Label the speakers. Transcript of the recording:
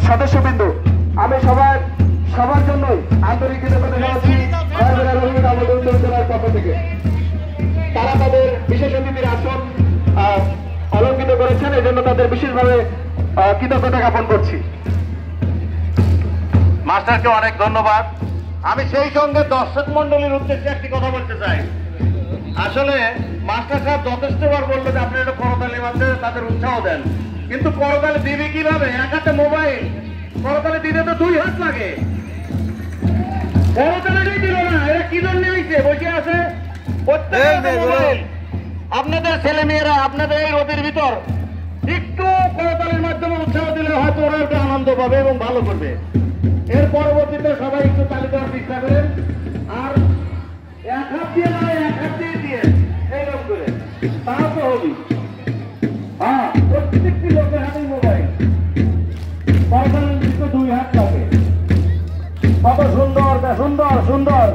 Speaker 1: সদস্যবৃন্দ, আমি সবার জন্যই আন্তরিক কৃতজ্ঞতা জানাচ্ছি পক্ষ থেকে। তারা তাদের বিশেষ অতিথির আসন অলঙ্কৃত করেছেন, এই জন্য তাদের বিশেষভাবে কৃতজ্ঞতা জ্ঞাপন করছি।
Speaker 2: মাস্টারকে অনেক ধন্যবাদ। আমি সেই সঙ্গে দর্শক মন্ডলীর উদ্দেশ্যে একটি কথা বলতে চাই। আসলে মাস্টার সাহেব যথেষ্টবার বললো যে আপনি একটা করতালি মারতে তাদের উৎসাহ দেন, কিন্তু করতালি দিবে কিভাবে? এক হাতে মোবাইল, করতালি দিতে তো 2 হাত লাগে। করতালিটাই দিল না, এরা কি জন্য আইছে? বসে আছে মোবাইল। আপনাদের ছেলে মেয়েরা আপনাদের এই রোদের ভিতর একটু করতালির মাধ্যমে উৎসাহ দিলে হয়তো ওরা একটু আনন্দ পাবে এবং ভালো করবে। এর পরবর্তীতে সবাই একটু তালি দেওয়ার চেষ্টা করেন, আর এক হাত দিয়ে নয়, এক হাত দিয়ে এইরকম করে, তাও তো হবি। হ্যাঁ, প্রত্যেকটি লোকের হাতে মোবাইল, করতালির 2 হাত লাগে। কত সুন্দর সুন্দর সুন্দর।